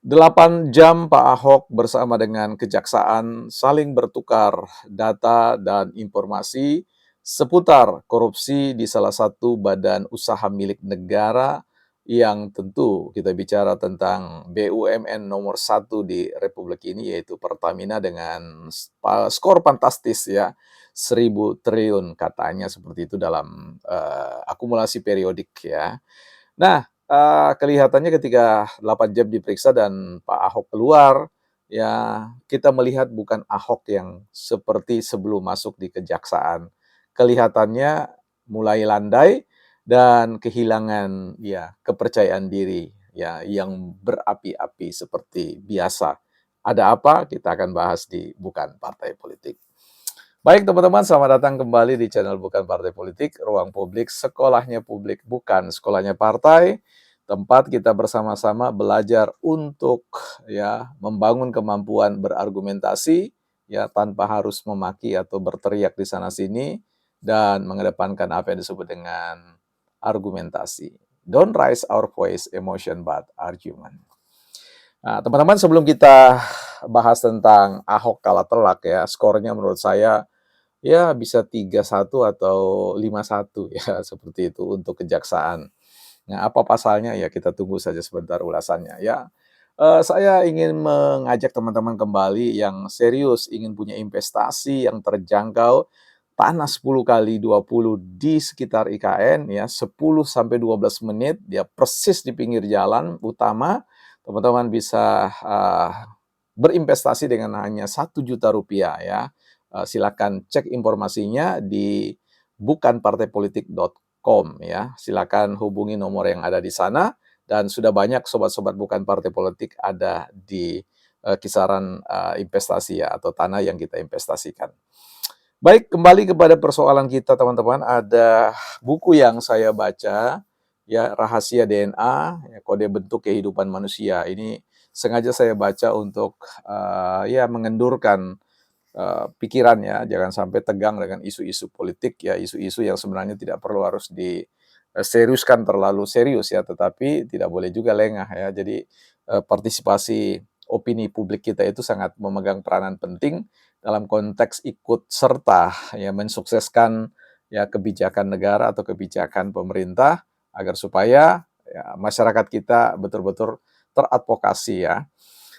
8 jam Pak Ahok bersama dengan kejaksaan saling bertukar data dan informasi seputar korupsi di salah satu badan usaha milik negara yang tentu kita bicara tentang BUMN nomor satu di Republik ini yaitu Pertamina dengan skor fantastis ya, 1.000 triliun katanya seperti itu dalam akumulasi periodik ya. Nah, kelihatannya ketika 8 jam diperiksa dan Pak Ahok keluar, ya kita melihat bukan Ahok yang seperti sebelum masuk di kejaksaan. Kelihatannya mulai landai dan kehilangan ya kepercayaan diri ya yang berapi-api seperti biasa. Ada apa? Kita akan bahas di Bukan Partai Politik. Baik teman-teman, selamat datang kembali di channel Bukan Partai Politik, ruang publik, sekolahnya publik, bukan sekolahnya partai, tempat kita bersama-sama belajar untuk ya membangun kemampuan berargumentasi ya tanpa harus memaki atau berteriak di sana sini dan mengedepankan apa yang disebut dengan argumentasi. Don't raise our voice, emotion but argument. Nah, teman-teman sebelum kita bahas tentang Ahok kalah telak ya, skornya menurut saya ya bisa 3-1 atau 5-1 ya, seperti itu untuk kejaksaan. Nah, apa pasalnya? Ya kita tunggu saja sebentar ulasannya ya. Saya ingin mengajak teman-teman kembali yang serius ingin punya investasi yang terjangkau, tanah 10 kali 20 di sekitar IKN ya, 10 sampai 12 menit, dia persis di pinggir jalan utama, teman-teman bisa, berinvestasi dengan hanya Rp1.000.000 ya. Silakan cek informasinya di bukanpartaipolitik.com ya. Silakan hubungi nomor yang ada di sana dan sudah banyak sobat-sobat bukan partai politik ada di kisaran investasi ya atau tanah yang kita investasikan. Baik, kembali kepada persoalan kita teman-teman, ada buku yang saya baca ya, Rahasia DNA, ya, Kode Bentuk Kehidupan Manusia. Ini sengaja saya baca untuk ya mengendurkan pikiran ya, jangan sampai tegang dengan isu-isu politik ya, isu-isu yang sebenarnya tidak perlu harus diseriuskan terlalu serius ya, tetapi tidak boleh juga lengah ya. Jadi partisipasi opini publik kita itu sangat memegang peranan penting dalam konteks ikut serta ya mensukseskan ya kebijakan negara atau kebijakan pemerintah agar supaya ya, masyarakat kita betul-betul teradvokasi ya.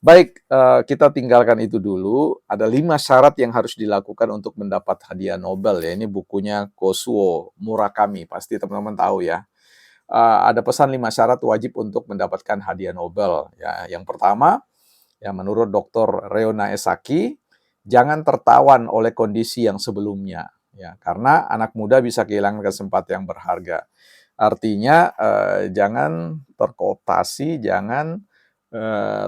Baik, kita tinggalkan itu dulu. Ada 5 syarat yang harus dilakukan untuk mendapat hadiah Nobel ya. Ini bukunya Kosuo Murakami, pasti teman-teman tahu ya. Ada pesan 5 syarat wajib untuk mendapatkan hadiah Nobel ya. Yang pertama, ya menurut Dr. Reona Esaki, jangan tertawan oleh kondisi yang sebelumnya ya, karena anak muda bisa kehilangan kesempatan yang berharga. Artinya jangan terkooptasi, jangan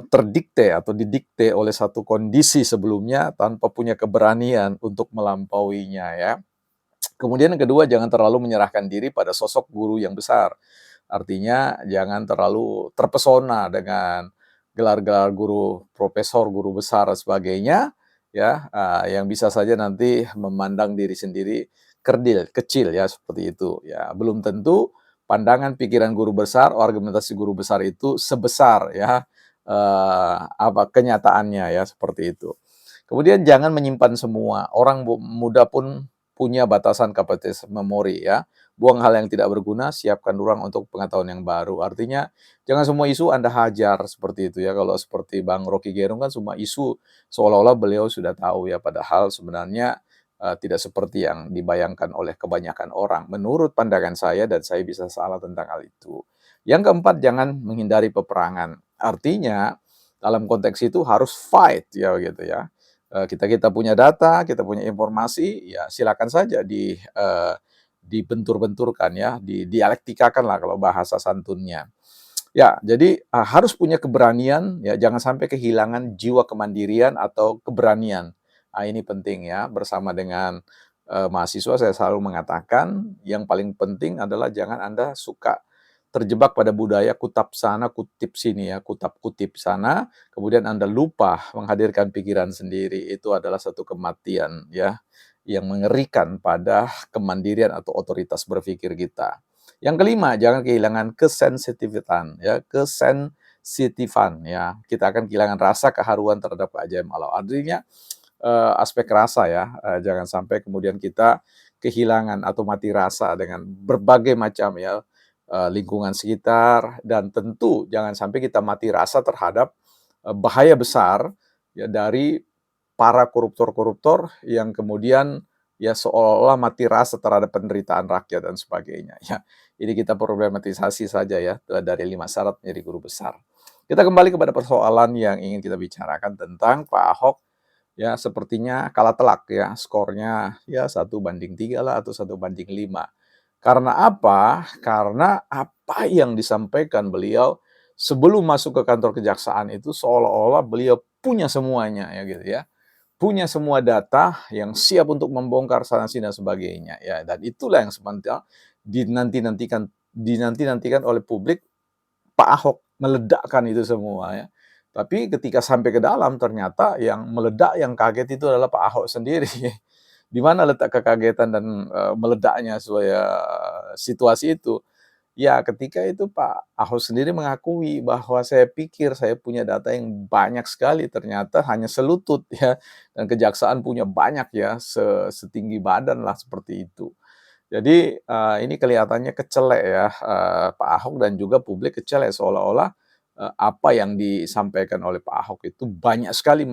terdikte atau didikte oleh satu kondisi sebelumnya tanpa punya keberanian untuk melampauinya ya. Kemudian yang kedua, jangan terlalu menyerahkan diri pada sosok guru yang besar. Artinya jangan terlalu terpesona dengan gelar-gelar guru, profesor, guru besar dan sebagainya ya, yang bisa saja nanti memandang diri sendiri kerdil, kecil ya seperti itu ya. Belum tentu pandangan pikiran guru besar, argumentasi guru besar itu sebesar ya apa kenyataannya ya seperti itu. Kemudian jangan menyimpan semua. Orang muda pun punya batasan kapasitas memori ya. Buang hal yang tidak berguna, siapkan ruang untuk pengetahuan yang baru. Artinya jangan semua isu Anda hajar seperti itu ya. Kalau seperti Bang Rocky Gerung kan semua isu seolah-olah beliau sudah tahu ya. Padahal sebenarnya tidak seperti yang dibayangkan oleh kebanyakan orang. Menurut pandangan saya dan saya bisa salah tentang hal itu. Yang keempat, jangan menghindari peperangan. Artinya dalam konteks itu harus fight ya gitu ya. Kita punya data, kita punya informasi, ya silakan saja dibentur-benturkan ya, didialektikakan lah kalau bahasa santunnya. Ya, jadi harus punya keberanian, ya jangan sampai kehilangan jiwa kemandirian atau keberanian. Ini penting ya, bersama dengan mahasiswa saya selalu mengatakan yang paling penting adalah jangan Anda suka terjebak pada budaya kutip sana, kutip sini ya, kutip kutip sana, kemudian Anda lupa menghadirkan pikiran sendiri. Itu adalah satu kematian ya, yang mengerikan pada kemandirian atau otoritas berpikir kita. Yang kelima, jangan kehilangan kesensitifan ya, city fund ya. Kita akan kehilangan rasa keharuan terhadap keajaiban alam. Artinya aspek rasa ya, jangan sampai kemudian kita kehilangan atau mati rasa dengan berbagai macam ya, lingkungan sekitar dan tentu jangan sampai kita mati rasa terhadap, bahaya besar ya dari para koruptor-koruptor yang kemudian ya seolah-olah mati rasa terhadap penderitaan rakyat dan sebagainya ya. Ini kita problematisasi saja ya, dari 5 syarat menjadi guru besar. Kita kembali kepada persoalan yang ingin kita bicarakan tentang Pak Ahok. Ya, sepertinya kalah telak ya, skornya ya 1/3 lah atau 1/5. Karena apa? Karena apa yang disampaikan beliau sebelum masuk ke kantor kejaksaan itu seolah-olah beliau punya semuanya ya gitu ya. Punya semua data yang siap untuk membongkar sana sini dan sebagainya ya, dan itulah yang sebenarnya dinanti-nantikan oleh publik. Pak Ahok meledakkan itu semua ya. Tapi ketika sampai ke dalam ternyata yang meledak, yang kaget itu adalah Pak Ahok sendiri. Di mana letak kekagetan dan, meledaknya situasi itu? Ya ketika itu Pak Ahok sendiri mengakui bahwa, "Saya pikir saya punya data yang banyak sekali, ternyata hanya selutut ya, dan kejaksaan punya banyak ya, setinggi badan lah," seperti itu. Jadi, ini kelihatannya kecelek ya, Pak Ahok dan juga publik kecelek seolah-olah, apa yang disampaikan oleh Pak Ahok itu banyak sekali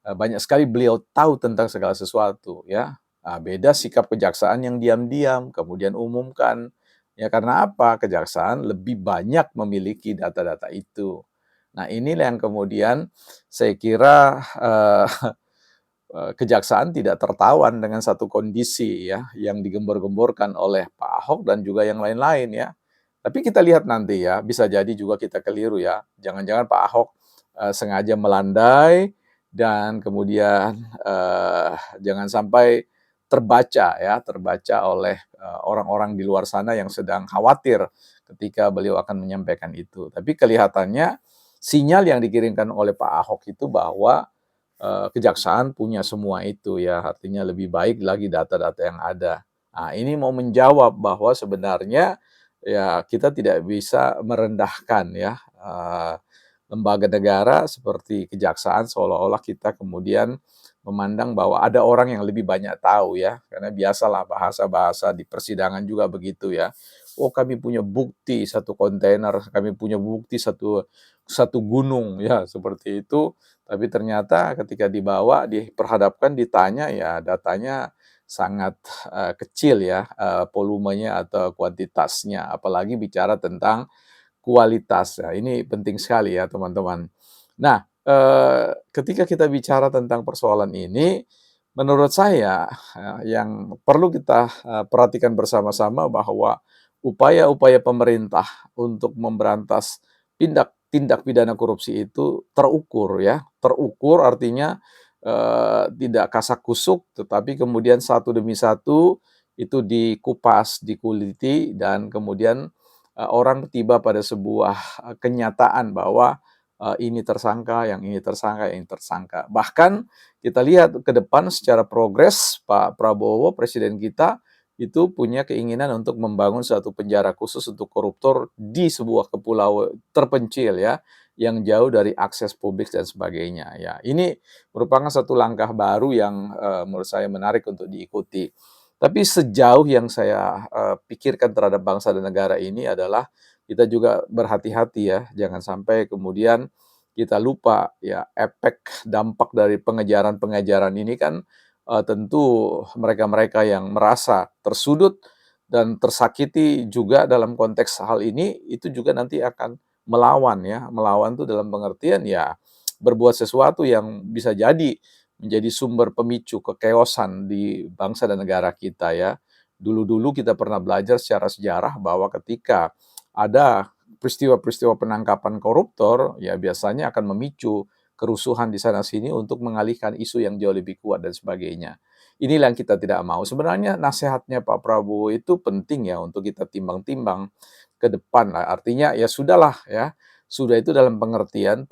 banyak sekali beliau tahu tentang segala sesuatu ya. Beda sikap kejaksaan yang diam-diam kemudian umumkan. Ya karena apa? Kejaksaan lebih banyak memiliki data-data itu. Nah inilah yang kemudian saya kira, kejaksaan tidak tertawan dengan satu kondisi ya, yang digembar-gemborkan oleh Pak Ahok dan juga yang lain-lain ya. Tapi kita lihat nanti ya, bisa jadi juga kita keliru ya. Jangan-jangan Pak Ahok, sengaja melandai dan kemudian, jangan sampai terbaca oleh, orang-orang di luar sana yang sedang khawatir ketika beliau akan menyampaikan itu. Tapi kelihatannya sinyal yang dikirimkan oleh Pak Ahok itu bahwa kejaksaan punya semua itu ya, artinya lebih baik lagi data-data yang ada. Nah, ini mau menjawab bahwa sebenarnya ya kita tidak bisa merendahkan ya, lembaga negara seperti kejaksaan seolah-olah kita kemudian memandang bahwa ada orang yang lebih banyak tahu ya, karena biasalah bahasa-bahasa di persidangan juga begitu ya. "Oh, kami punya bukti satu kontainer, kami punya bukti satu satu gunung," ya seperti itu. Tapi ternyata ketika dibawa, diperhadapkan, ditanya, ya datanya sangat, kecil ya, volumenya atau kuantitasnya, apalagi bicara tentang kualitas. Ya, ini penting sekali ya teman-teman. Nah, ketika kita bicara tentang persoalan ini, menurut saya, yang perlu kita, perhatikan bersama-sama bahwa upaya-upaya pemerintah untuk memberantas tindak pidana korupsi itu terukur ya. Terukur artinya, tidak kasak-kusuk, tetapi kemudian satu demi satu itu dikupas, dikuliti, dan kemudian, orang tiba pada sebuah, kenyataan bahwa, ini tersangka, yang ini tersangka, yang ini tersangka. Bahkan kita lihat ke depan secara progres Pak Prabowo, presiden kita, itu punya keinginan untuk membangun satu penjara khusus untuk koruptor di sebuah kepulauan terpencil ya, yang jauh dari akses publik dan sebagainya ya. Ini merupakan satu langkah baru yang, menurut saya menarik untuk diikuti. Tapi sejauh yang saya, pikirkan terhadap bangsa dan negara ini adalah kita juga berhati-hati ya, jangan sampai kemudian kita lupa ya efek dampak dari pengejaran-pengejaran ini kan, tentu mereka-mereka yang merasa tersudut dan tersakiti juga dalam konteks hal ini, itu juga nanti akan melawan ya. Melawan itu dalam pengertian ya berbuat sesuatu yang bisa jadi menjadi sumber pemicu kekeosan di bangsa dan negara kita ya. Dulu-dulu kita pernah belajar secara sejarah bahwa ketika ada peristiwa-peristiwa penangkapan koruptor, ya biasanya akan memicu kerusuhan di sana sini untuk mengalihkan isu yang jauh lebih kuat dan sebagainya. Inilah yang kita tidak mau. Sebenarnya nasihatnya Pak Prabowo itu penting ya untuk kita timbang-timbang ke depan lah. Artinya ya sudahlah ya, sudah itu dalam pengertian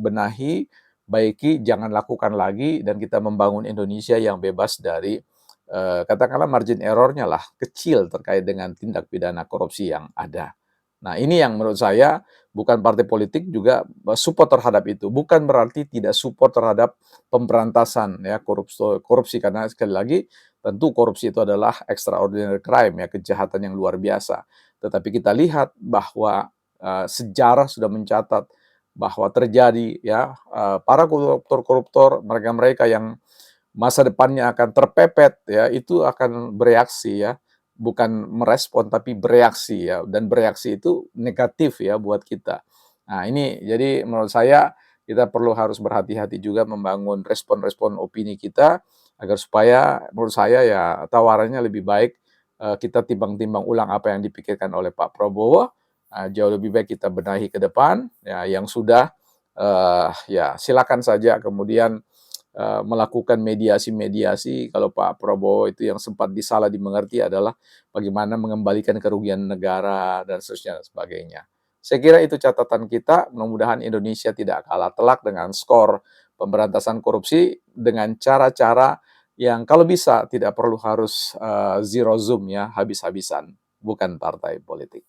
benahi, baiki, jangan lakukan lagi dan kita membangun Indonesia yang bebas dari katakanlah margin error-nya lah kecil terkait dengan tindak pidana korupsi yang ada. Nah, ini yang menurut saya bukan partai politik juga support terhadap itu. Bukan berarti tidak support terhadap pemberantasan ya korupsi karena sekali lagi tentu korupsi itu adalah extraordinary crime ya, kejahatan yang luar biasa. Tetapi kita lihat bahwa sejarah sudah mencatat bahwa terjadi ya para koruptor-koruptor mereka-mereka yang masa depannya akan terpepet ya, itu akan bereaksi ya, bukan merespon tapi bereaksi ya, dan bereaksi itu negatif ya buat kita. Nah ini jadi menurut saya kita perlu harus berhati-hati juga membangun respon-respon opini kita agar supaya menurut saya ya tawarannya lebih baik kita timbang-timbang ulang apa yang dipikirkan oleh Pak Prabowo, jauh lebih baik kita benahi ke depan ya yang sudah ya silakan saja kemudian melakukan mediasi-mediasi kalau Pak Prabowo itu yang sempat disalah dimengerti adalah bagaimana mengembalikan kerugian negara dan seterusnya dan sebagainya. Saya kira itu catatan kita, mudah-mudahan Indonesia tidak kalah telak dengan skor pemberantasan korupsi dengan cara-cara yang kalau bisa tidak perlu harus zero zoom ya, habis-habisan, bukan partai politik.